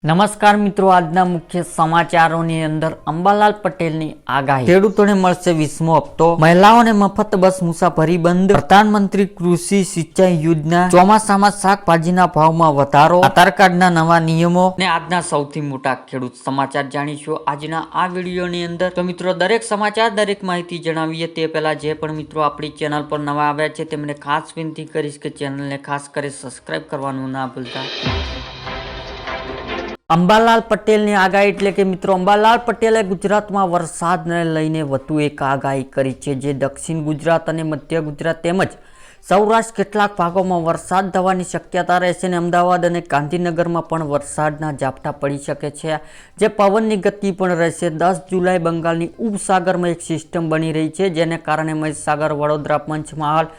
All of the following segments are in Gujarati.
નમસ્કાર મિત્રો, આજના મુખ્ય સમાચારોની અંદર અંબાલાલ પટેલની આગાહી, ખેડૂતોને મળશે 20મો હપ્તો, મહિલાઓને મફત બસ મુસાફરી બંધ, પ્રધાનમંત્રી કૃષિ સિંચાઈ યોજના, ચોમાસામાં શાકભાજીના ભાવમાં વધારો, આધાર કાર્ડના નવા નિયમો ને આજના સૌથી મોટા ખેડૂત સમાચાર જાણીશું આજના આ વિડીયોની અંદર। તો મિત્રો, દરેક સમાચાર દરેક માહિતી જણાવીએ તે પહેલા જે પણ મિત્રો આપણી ચેનલ પર નવા આવ્યા છે તેમને ખાસ વિનંતી કરીશ કે ચેનલને ખાસ કરી સબસ્ક્રાઇબ કરવાનું ના ભૂલતા। અંબાલાલ પટેલની આગાહી એટલે કે મિત્રો, અંબાલાલ પટેલે ગુજરાતમાં વરસાદને લઈને વધુ એક આગાહી કરી છે, જે દક્ષિણ ગુજરાત અને મધ્ય ગુજરાત તેમજ સૌરાષ્ટ્ર કેટલાક ભાગોમાં વરસાદ થવાની શક્યતા રહેશે અને અમદાવાદ અને ગાંધીનગરમાં પણ વરસાદના ઝાપટા પડી શકે છે, જે પવનની ગતિ પણ રહેશે। 10 જુલાઈ બંગાળની ઉપસાગરમાં એક સિસ્ટમ બની રહી છે, જેને કારણે મહીસાગર, વડોદરા, પંચમહાલ,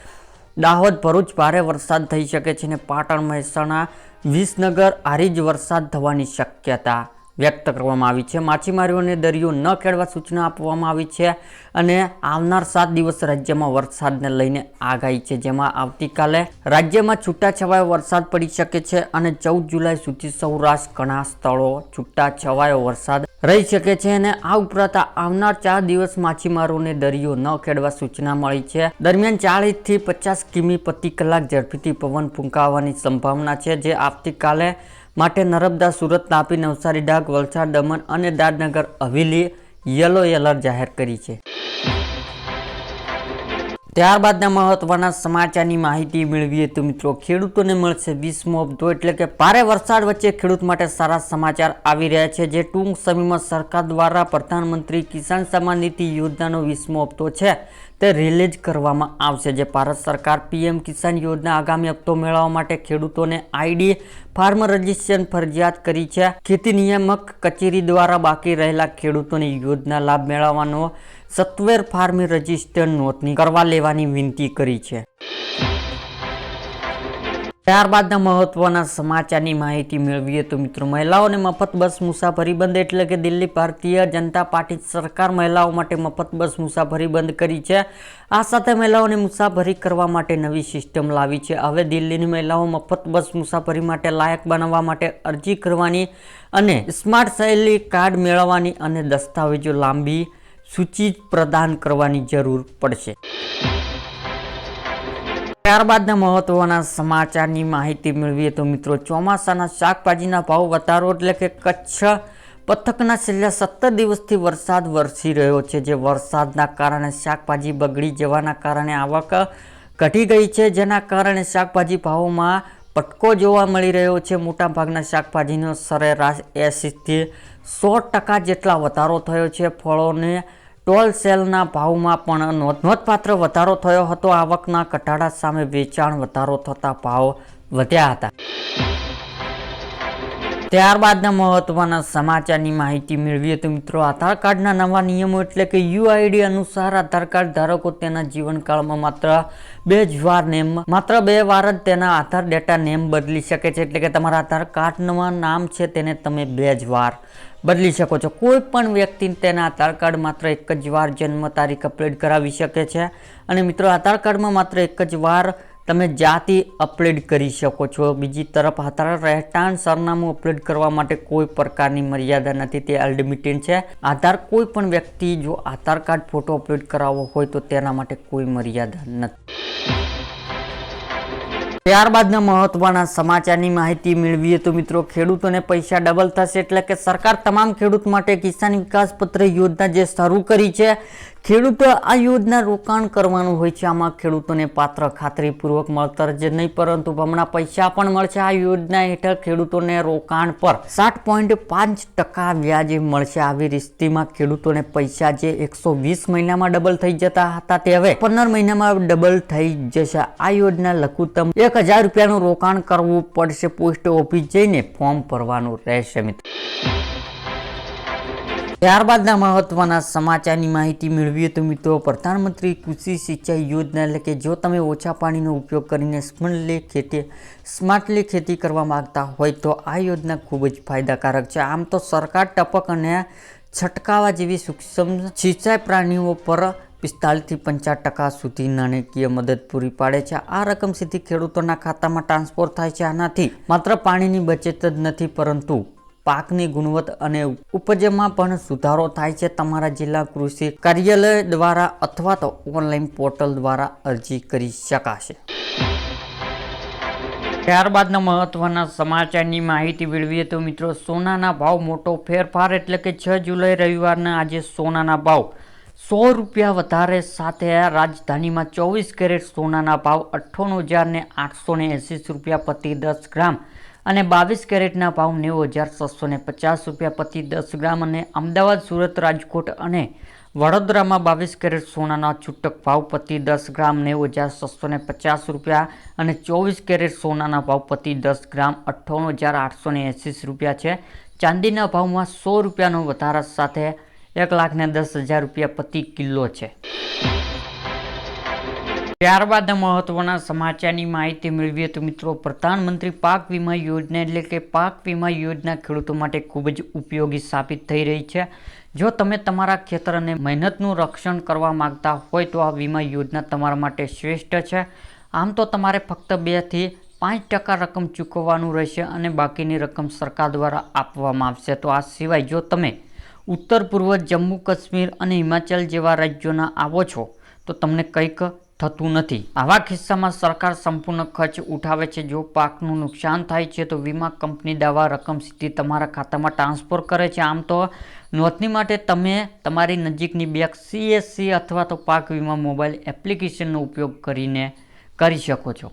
દાહોદ, ભરૂચ ભારે વરસાદ થઈ શકે છે અને પાટણ, મહેસાણા, વિસનગર હારીજ વરસાદ થવાની શક્યતા વ્યક્ત કરવામાં આવી છે। માછીમારીઓને દરિયો ન ખેડવા સૂચના આપવામાં આવી છે અને આવનાર 7 દિવસ રાજ્યમાં વરસાદને લઈને આગાહી છે, જેમાં આવતીકાલે રાજ્યમાં છૂટાછવાયો વરસાદ પડી શકે છે અને 14 જુલાઈ સુધી સૌરાષ્ટ્ર ઘણા સ્થળો છૂટાછવાયો વરસાદ રહી શકે છે અને આ ઉપરાંત આવનાર 4 દિવસ માછીમારોને દરિયો ન ખેડવા સૂચના મળી છે। દરમિયાન 40 થી 50 કિમી પ્રતિ કલાક ઝડપીથી પવન ફૂંકાવાની સંભાવના છે, જે આવતીકાલે માટે નર્મદા, સુરત, તાપી, નવસારી, ડાંગ, વલસાડ, દમણ અને દાદનગર હવેલી યલો એલર્ટ જાહેર કરી છે। ત્યારબાદના મહત્વના સમાચારની માહિતી મેળવીએ તો મિત્રો, ખેડૂતોને મળશે 20મો હપ્તો, એટલે કે ભારે વરસાદ વચ્ચે ખેડૂત માટે સારા સમાચાર આવી રહ્યા છે, જે ટૂંક સમયમાં સરકાર દ્વારા પ્રધાનમંત્રી કિસાન સન્માન નિધિ યોજનાનો 20મો હપ્તો છે તે રિલીઝ કરવામાં આવશે। જે ભારત સરકાર પીએમ કિસાન યોજના આગામી હપ્તો મેળવવા માટે ખેડૂતોને આઈડી ફાર્મર રજિસ્ટ્રેશન ફરજિયાત કરી છે। ખેતી નિયામક કચેરી દ્વારા બાકી રહેલા ખેડૂતોને યોજના લાભ મેળવવાનો સત્વરે ફાર્મર રજિસ્ટ્રેશન નોંધણી કરવા લેવાની વિનંતી કરી છે। ત્યારબાદના મહત્વના સમાચારની માહિતી મેળવીએ તો મિત્રો, મહિલાઓને મફત બસ મુસાફરી બંધ, એટલે કે દિલ્હી ભારતીય જનતા પાર્ટી સરકાર મહિલાઓ માટે મફત બસ મુસાફરી બંધ કરી છે। આ સાથે મહિલાઓને મુસાફરી કરવા માટે નવી સિસ્ટમ લાવી છે। હવે દિલ્હીની મહિલાઓ મફત બસ મુસાફરી માટે લાયક બનાવવા માટે અરજી કરવાની અને સ્માર્ટ શૈલી કાર્ડ મેળવવાની અને દસ્તાવેજો લાંબી સૂચિ પ્રદાન કરવાની જરૂર પડશે। ત્યારબાદના મહત્વના સમાચારની માહિતી મેળવીએ તો મિત્રો, ચોમાસાના શાકભાજીના ભાવ વધારો, એટલે કે કચ્છ પંથકના છેલ્લા 17 દિવસથી વરસાદ વરસી રહ્યો છે, જે વરસાદના કારણે શાકભાજી બગડી જવાના કારણે આવક ઘટી ગઈ છે, જેના કારણે શાકભાજી ભાવોમાં પટકો જોવા મળી રહ્યો છે। મોટાભાગના શાકભાજીનો સરેરાશ 80 થી 100% જેટલા વધારો થયો છે। ફળોને હોલસેલના ભાવમાં પણ નોંધપાત્ર વધારો થયો હતો। આવકના ઘટાડા સામે વેચાણ વધારો થતા ભાવ વધ્યા હતા। ત્યારબાદના મહત્વના સમાચારની માહિતી મેળવીએ તો મિત્રો, આધાર કાર્ડના નવા નિયમો, એટલે કે યુઆઈડી અનુસાર આધાર કાર્ડ ધારકો તેના જીવનકાળમાં માત્ર 2 વાર જ તેના આધાર ડેટા નેમ બદલી શકે છે, એટલે કે તમારા આધાર કાર્ડમાં નામ છે તેને તમે 2 વાર બદલી શકો છો। કોઈ પણ વ્યક્તિ તેના આધાર કાર્ડ માત્ર એક જ વાર જન્મ તારીખ અપડેટ કરાવી શકે છે અને મિત્રો, આધાર કાર્ડમાં માત્ર એક જ વાર તમે જાતિ અપડેટ કરી શકો છો। બીજી તરફ આધાર રહેઠાણ સરનામું અપડેટ કરવા માટે કોઈ પ્રકારની મર્યાદા નથી, તે અનલિમિટેડ છે। આધાર કોઈ પણ વ્યક્તિ જો આધાર કાર્ડ ફોટો અપલોડ કરાવવો હોય તો તેના માટે કોઈ મર્યાદા નથી। ત્યારબાદના મહત્વના સમાચારની માહિતી મેળવીએ તો મિત્રો, ખેડૂતોને પૈસા ડબલ થશે, એટલે કે સરકાર તમામ ખેડૂત માટે કિસાન વિકાસ પત્ર યોજના જે શરૂ કરી છે, ખેડૂતો આ યોજના રોકાણ કરવાનું હોય છે। આમાં ખેડૂતોને પાત્ર ખાતરીપૂર્વક મળતર જ નહીં પરંતુ બમણા પૈસા પણ મળશે। આ યોજના હેઠળ ખેડૂતોને રોકાણ પર 7.5% વ્યાજ મળશે। આવી સ્થિતિમાં ખેડૂતોને પૈસા જે 120 મહિનામાં ડબલ થઈ જતા હતા તે હવે 15 મહિનામાં ડબલ થઈ જશે। આ યોજના લઘુત્તમ 1000 રૂપિયાનું રોકાણ કરવું પડશે। પોસ્ટ ઓફિસ જઈને ફોર્મ ભરવાનું રહેશે મિત્રો। ત્યારબાદના મહત્વના સમાચારની માહિતી મેળવીએ તો મિત્રો, પ્રધાનમંત્રી કૃષિ સિંચાઈ યોજના, એટલે કે જો તમે ઓછા પાણીનો ઉપયોગ કરીને સ્માર્ટલી ખેતી કરવા માંગતા હોય તો આ યોજના ખૂબ જ ફાયદાકારક છે। આમ તો સરકાર ટપક અને છંટકાવ જેવી સૂક્ષ્મ સિંચાઈ પ્રાણીઓ પર 45 થી 50% સુધી નાણાકીય મદદ પૂરી પાડે છે। આ રકમ સીધી ખેડૂતોના ખાતામાં ટ્રાન્સફર થાય છે। આનાથી માત્ર પાણીની બચત જ નથી પરંતુ પાકની ગુણવત્તા અને ઉપજમાં પણ સુધારો થાય છે। તમારા જિલ્લા કૃષિ કાર્યાલય દ્વારા અથવા તો ઓનલાઈન પોર્ટલ દ્વારા અરજી કરી શકાશે। ત્યારબાદના મહત્વના સમાચારની માહિતી મેળવીએ તો મિત્રો, સોનાના ભાવ મોટો ફેરફાર એટલે કે 6 જુલાઈ રવિવારના આજે સોનાના ભાવ 100 રૂપિયા વધારે સાથે રાજધાનીમાં 24 કેરેટ સોનાના ભાવ 58,880 રૂપિયા પ્રતિ 10 ગ્રામ અને 22 કેરેટના ભાવ 90,650 રૂપિયા પ્રતિ 10 ગ્રામ અને અમદાવાદ, સુરત, રાજકોટ અને વડોદરામાં 22 કેરેટ સોનાના છૂટક ભાવ પ્રતિ 10 ગ્રામ 90,650 રૂપિયા અને 24 કેરેટ સોનાના ભાવ પ્રતિ 10 ગ્રામ 58,880 રૂપિયા છે। ચાંદીના ભાવમાં 100 રૂપિયાનો વધારા સાથે 1,10,000 રૂપિયા પ્રતિ કિલો છે। ત્યારબાદ મહત્વના સમાચારની માહિતી મેળવીએ તો મિત્રો, પ્રધાનમંત્રી પાક વીમા યોજના એટલે કે પાક વીમા યોજના ખેડૂતો માટે ખૂબ જ ઉપયોગી સાબિત થઈ રહી છે। જો તમે તમારા ખેતર અને મહેનતનું રક્ષણ કરવા માંગતા હોય તો આ વીમા યોજના તમારા માટે શ્રેષ્ઠ છે। આમ તો તમારે ફક્ત 2 થી 5% રકમ ચૂકવવાનું રહેશે અને બાકીની રકમ સરકાર દ્વારા આપવામાં આવશે। તો આ સિવાય જો તમે ઉત્તર પૂર્વ, જમ્મુ કાશ્મીર અને હિમાચલ જેવા રાજ્યોના આવો છો તો તમને કંઈક થતું નથી। આવા કિસ્સામાં સરકાર સંપૂર્ણ ખર્ચ ઉઠાવે છે। જો પાકનું નુકસાન થાય છે તો વીમા કંપની દાવા રકમ સીધી તમારા ખાતામાં ટ્રાન્સફર કરે છે। આમ તો નોંધણી માટે તમે તમારી નજીકની બેંક, CSC અથવા તો પાક વીમા મોબાઈલ એપ્લિકેશનનો ઉપયોગ કરીને કરી શકો છો।